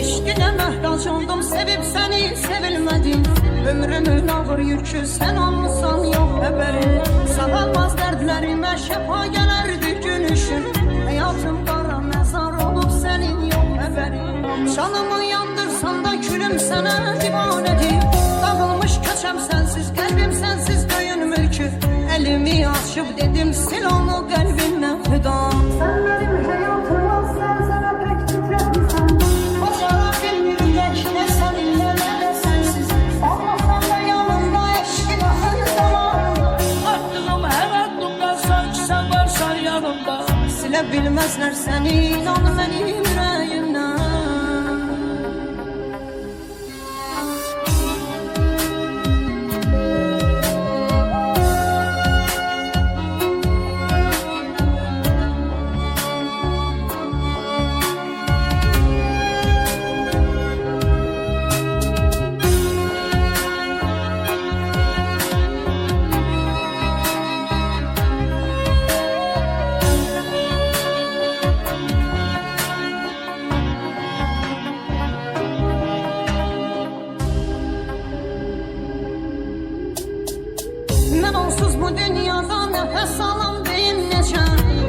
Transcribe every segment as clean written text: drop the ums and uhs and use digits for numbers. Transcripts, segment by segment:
Eşqinə məhtac oldum, sevib səni sevilmədim. Ömrümün ağır yükü sən olmuşsan, yox xəbərim. Sağalmaz dərdlərimə şəfa gələrdi gün üşün. Həyatım qara məzar olub sənin yox xəbərim. Canımı yandırsan da külüm sənə divanədir. Dağılmış köçəm sənsiz, qəlbim sənsiz döyünmür ki. Əlimi açıb dedim, sil onu qəlbimdən xüda. Sən mənim həyatıma sənə pək titrətmisən. Silə bilməzlər səni, inan mənim ürəyimdən. Mən onsuz bu dünyada nəfəs alan deyim necə.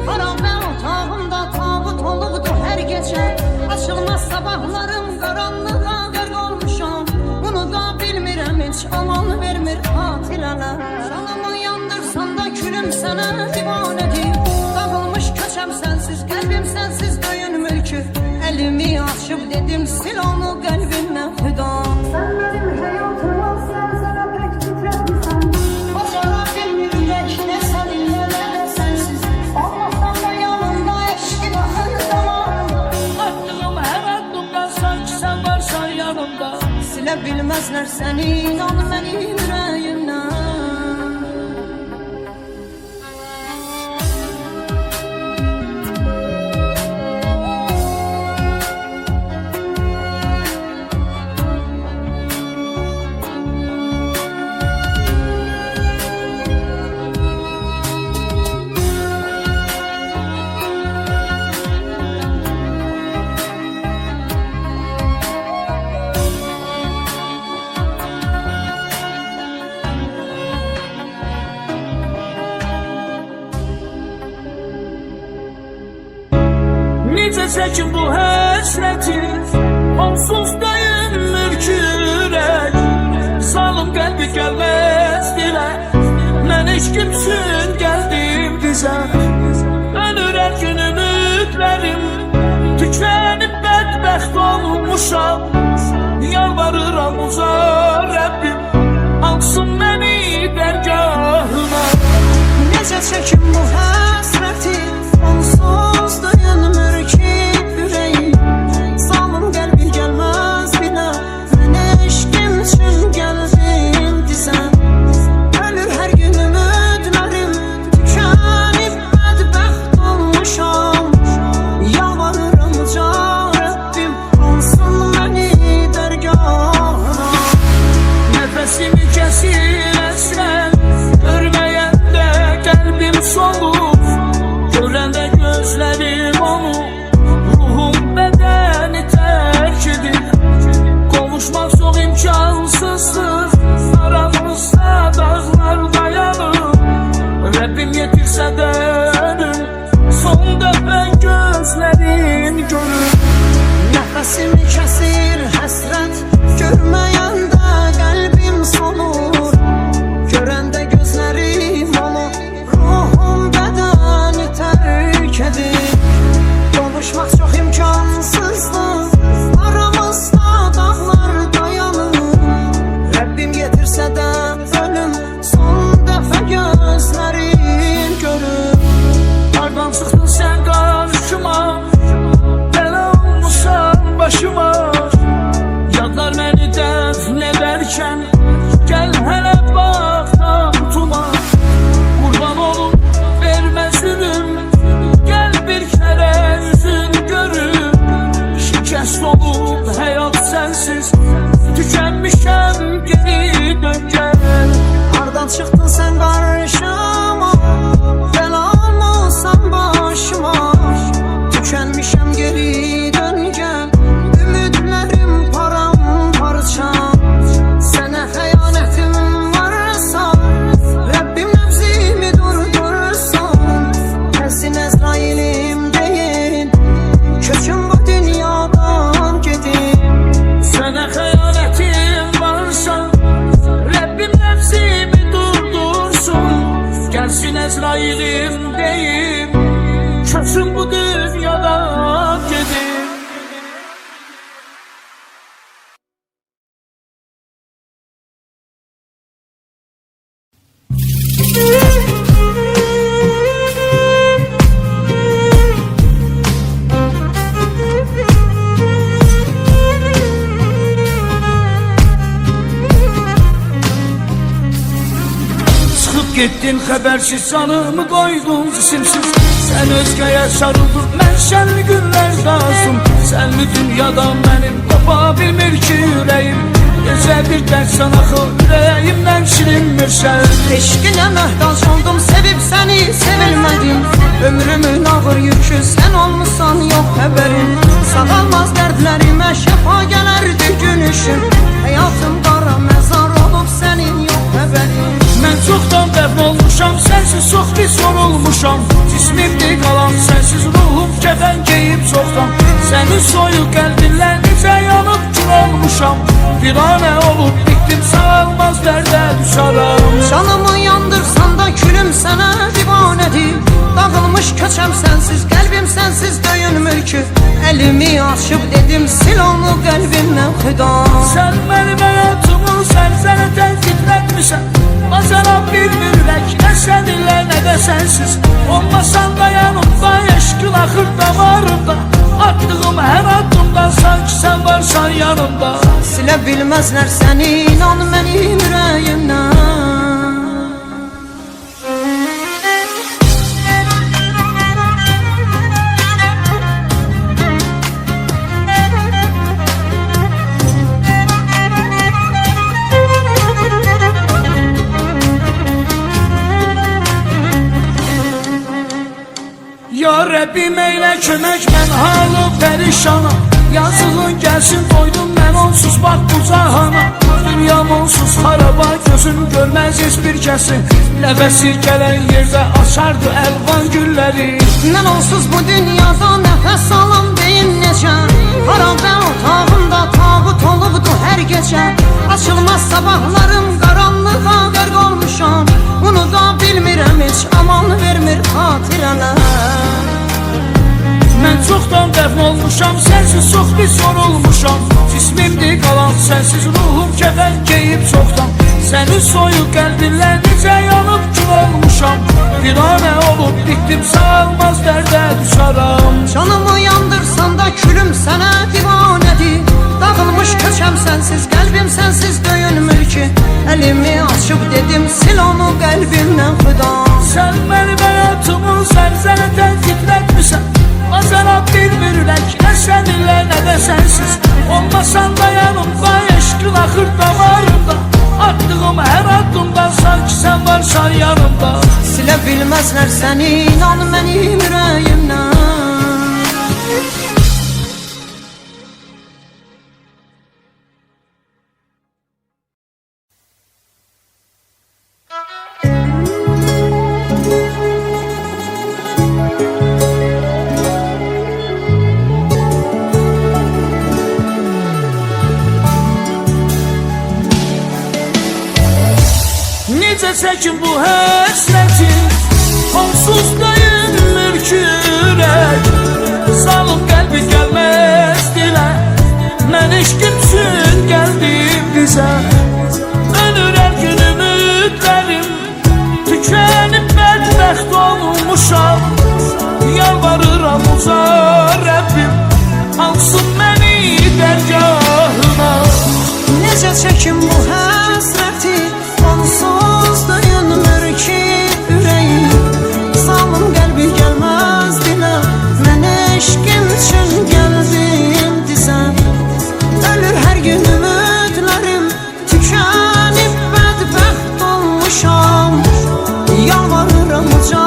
Xarabə otağımda tabut olubdu hər gecə. Açılmaz sabahlarım qaranlığa qərq olmuşam. Bunu da bilmirəm heç aman vermir xatirələr. Canımı yandırsan da külüm sənə divanədir. Dağılmış köçəm sənsiz, qəlbim sənsiz döyünmür ki. Əlimi açıb dedim, sil onu qəlbimdən xüda. Sən mənim həyatıma sənə pək titrətmisən. Silə bilməzlər səni, inan mənim ürəyimdən. Necə çəkin bu həsrəti, onsuz döyünmür ki ürək. Salım qəlbi gəlməz dilə, mən heç kim üçün gəldim bizə. Ölür hər gün ümidlərim, tükənib bədbəxt olmuşam. Yalvarıram uca Rəbbim, alsın məni dərgahına. Necə çəkin bu həsrəti, onsuz döyünmür ki ürəyim. Salım qəlbi gəlməz bilə, mən eşqim üçün gəldim dizə. Ölür hər gün ümidlərim, tükənib bədbəxt olmuşam. Yalvarıram uca Rəbbim, alsın məni dərgahına. Nəfəsimi kəsir əsrən, görməyəndə qəlbim solub. Görəndə gözlərim onu, ruhum bədəni tərk edir. Qovuşmaq çox imkansızdır, aramızda dağlar dayanır. Rəbbim yetirsə də ölüm, son dəfə gözlərin görür. Nəfəsimi kəsir həsrət, görməyəndə qəlbim solur. Görəndə gözlərim onu, ruhum bədəni tərk edir. Qovuşmaq çox imkansızdır, aramızda dağlar dayanır. Rəbbim yetirsə də ölüm, son dəfə gözlərim görür. Hardan çıxdın sən qarşıma, bəla olmuşsan başıma. Yadlar məni dəfn edərkən, gəl hələ bax tabutuma. Qurban olum sailim deyim, köçüm bu dünyadan gedim. Gittin habersiz, canımı koydun cisimsiz. Sen özgeye sarıldın, ben senli günler lazım. Senli dünyadan benim kopa bilmir ki yüreğim. Gece bir dersen axı yüreğimden silinmirsen. Eşkine məhtac oldum, sevip seni sevilmedim. Ömrümün ağır yükü sen olmuşsan yok haberim. Sağalmaz dertlerime şefa gelerdi gün ışık. Hayatım kara mezar olup senin yok haberin. Mən çoxdan dəfn olmuşam, sensiz çox pis yorulmuşam. Cismimdə qalan sensiz ruhum kəfən geyib çoxdan. Sənin soyuq qəlbinlə necə yanıb kül olmuşam. Divanə olub bitdim, sağalmaz dərdə düşarım. Canımı yandırsan da külüm sənə divanədir. Dağılmış köçəm sensiz, qəlbim sensiz döyünmür ki. Elimi açıb dedim, sil onu qəlbimdən xüda. Sən mənim həyatımı sənzərətən titrətmişsən. Bacaram bir ürək, nə səninlə nə də sənsiz. Olmasan da yanımda, eşqin axır damarımda. Attığım hər addımdan sanki sən varsan yanımda. Silə bilməzlər səni, inan mənim ürəyimdən. Ya Rəbbim eylə kömək, mən halı pərişanam. Yazığın gəlsin, doydum mən onsuz bax bu cahana. Dünyam onsuz haraba, gözüm görməz heç bir kəsin. Nəfəsi gələn yerdə açardı əlvan gülləri. Mən onsuz bu dünyada nəfəs alan deyim necə. Harabə otağımda tabut olubdu hər gecə. Açılmaz sabahlarım qaranlığa qərq olmuşam. Bunu da bilmirəm heç, aman vermir xatirənə. Mən çoxdan dəfn olmuşam, sensiz çox pis yorulmuşam. Cismimdə qalan sensiz ruhum kəfən geyib çoxdan. Sənin soyuq qəlbinlə necə yanıb kül olmuşam. Divanə olub bitdim, sağalmaz dərdə düşarım. Canımı yandırsan da külüm sənə divanədir. Dağılmış köçəm sensiz, qəlbim sensiz döyünmür ki. Elimi açıb dedim, sil onu qəlbimdən xüda. Sən mənim həyatımı sənzərətən titrətmişsən. Bacarab bir ürək, nə səninlə nə də sənsiz. Olmasan da yanımda, eşqin axır damarımda. Attığım hər addımdan sanki sən varsan yanımda. Silə bilməzlər səni, inan mənim ürəyimdən. Necə çəkin bu həsrəti, onsuz döyünmür ki ürək. Zalım qəlbi gəlməz dilə, mən eşqim üçün gəldim bizə. Ölür hər gün ümidlərim, tükənib bədbəxt olmuşam. Yalvarıram uza Rəbbim, alsın məni dərgahına. Necə çəkim bu həsrəti, onsuz döyünmür ki ürəyim. Zalım qəlbi gəlməz dilə, mən eşqim üçün gəldim dizə. Ölür hər gün ümidlərim, tükənib bədbəxt olmuşam. Yalvarıram uca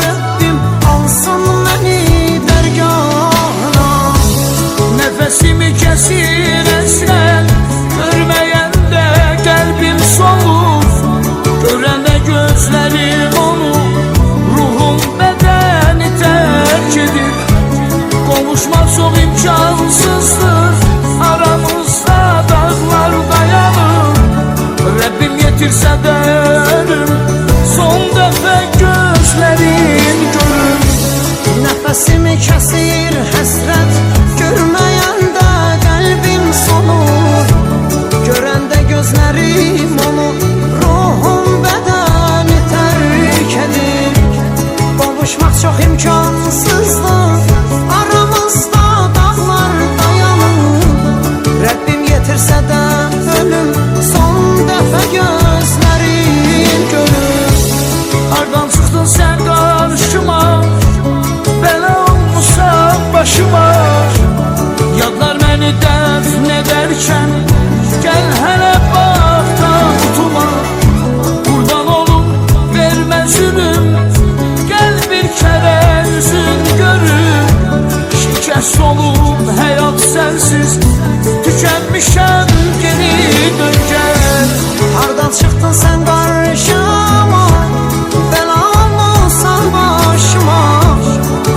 Rəbbim, alsın məni dərgahına. Nəfəsimi kəsir əsrən, görməyəndə qəlbim solur. Görəndə gözlərim onu, ruhum bədəni tərk edir. Qovuşmaq çox imkansızdır, aramızda dağlar dayanır. Rəbbim yetirsə də ölüm, son dəfə gözlərim Nəfəsimi kəsir həsrət, görməyəndə qəlbim solur. Görəndə gözlərim onu, ruhum bədəni tərk edir. Qovuşmaq çox imkansızdır, aramızda dağlar dayanır. Rəbbim yetirsə də ölüm, son dəfə gözlərim görür. Hardan çıxdın sən qarşıma, belə olmuşam başıma. Yadlar məni dəfn edərkən, gəl hələ bax tabutuma. Qurban olum, vermə zülüm, gəl bir kərə üzün görüm. Şikəst olub həyat sənsiz, tükənmişəm, geri dön gəl. Hardan çıxdın sən qarşıma, bəla olmusan başıma.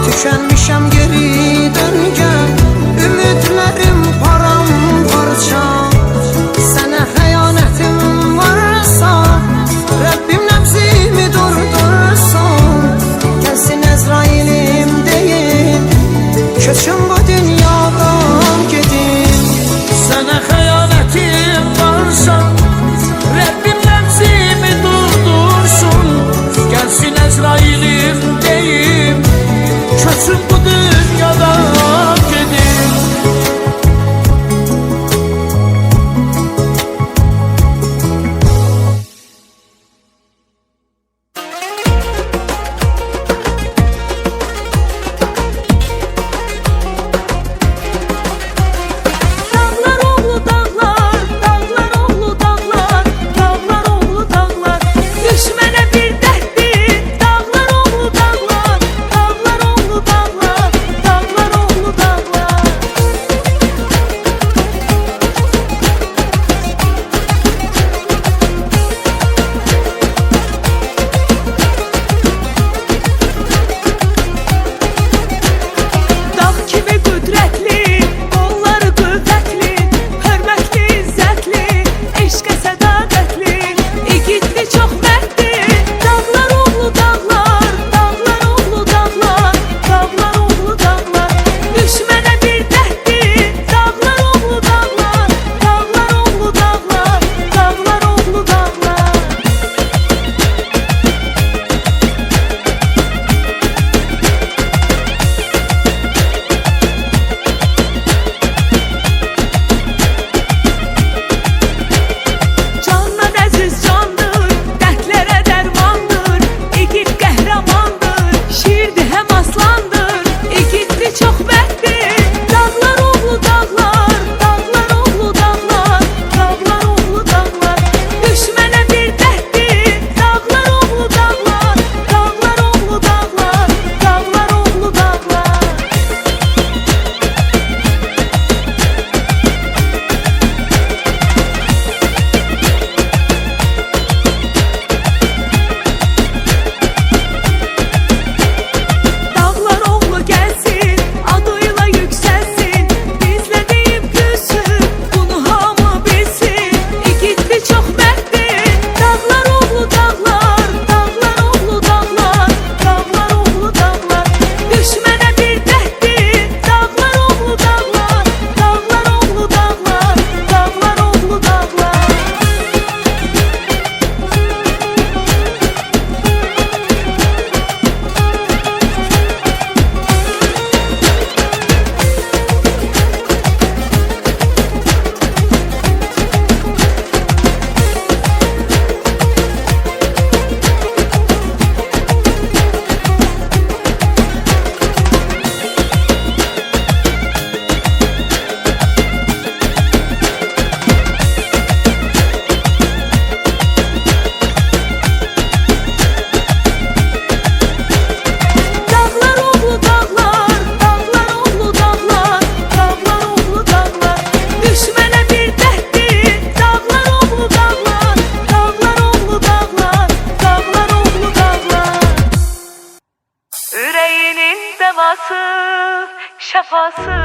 Tükənmişəm, geri dön gəl, ümidlərim paramparça. Sənə xəyanətim varsa, Rəbbim nəbzimi durdursun. Gəlsin Əzrailim deyin, köçün bu dünyadan gedin. Sənə xəyanətim varsa, Rəbbim nəfsimi durdursun. Gəlsin Əzrailim deyim, köçün bu dünyadan gedin. Dağlar oğlu dağlar, dağlar oğlu dağlar, dağlar oğlu dağlar. Düşmənə bir dərddir, dağlar oğlu dağlar, dağlar oğlu dağlar, dağlar oğlu dağlar. Dağ kimi qüdrətli, qolları qüvvətli, hörmətli, izzətli, eşqə sədaqətli, igidli çox mərddir. Dağlar oğlu dağlar, dağlar oğlu dağlar, dağlar oğlu dağlar. Düşmənə bir dərddir, dağlar oğlu dağlar, dağlar oğlu dağlar, dağlar oğlu dağlar. Candan əziz candır, dərdlərə dərmandır. İgid qəhrəmandır, şirdir həm aslandır. İgidli çox mərddir. Dağlar oğlu dağlar, dağlar oğlu dağlar, dağlar oğlu dağlar. Düşmənə bir dərddir, dağlar oğlu dağlar, dağlar oğlu dağlar, dağlar oğlu dağlar. Dağlar oğlu gəlsin, adıyla yüksəlsin. Bizlə deyib gülsün, bunu hamı bilsin. İgidli çox mərddir. Dağlar oğlu dağlar, dağlar oğlu dağlar, dağlar oğlu dağlar. Düşmənə bir dərddir, dağlar oğlu dağlar, dağlar oğlu dağlar, dağlar oğlu dağlar. Dağlar oğlu dağlar, dağlar oğlu dağlar, dağlar oğlu dağlar. Düşmənə bir dərddir, dağlar oğlu dağlar, dağlar oğlu dağlar, dağlar oğlu dağlar. Ürəyinin dəvası, şəfası.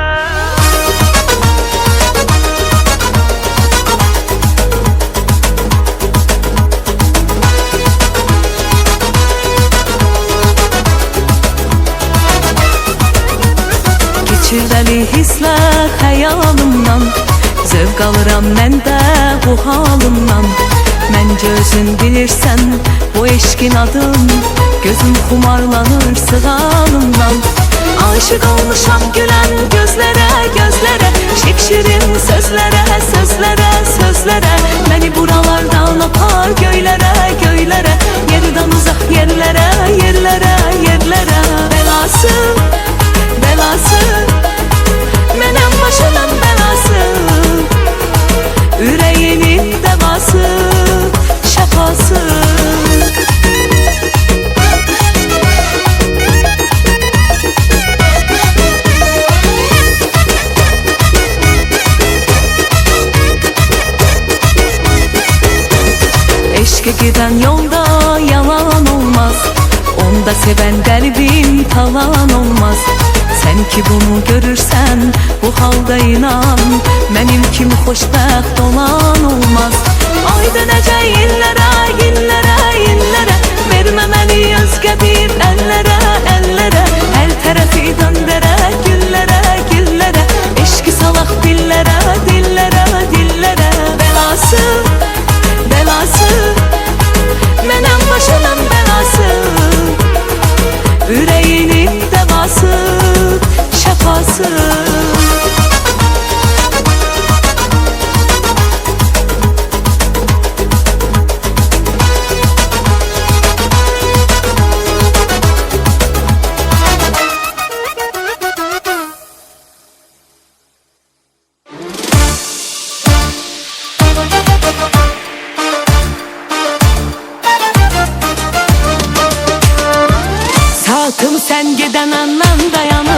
güzeli hisslər xəyalımdan, zövq alıram mən də bu halımdan. Məncə özün bilirsən bu eşqin adın, gözüm xumarlanır sığalımdan. Aşık olmuşam gülen gözlere, gözlere, şekşirin sözlere, sözlere, sözlere. Beni buralardan apar göylere, göylere, yerden uzak yerlere, yerlere, yerlere. Belası, belası, menem başımın belası, yüreğinin devası, şefası. Eşke giden yolda yalan olmaz, onda seven kalbim talan olmaz. Sen ki bunu görürsen bu halda inan, benim kimi xoşbəxt olan olmaz. Ay dönəcək illərə, illərə, illərə, verməməli özgə bir əllərə, əllərə. Hər tərəfi döndərək güllərə, güllərə, eşki salaq dillərə, dillərə, dillərə. Belası, belası, mənim başımın belası, yüreğinin devası, şefası. Saatım sen giden andan dayanır.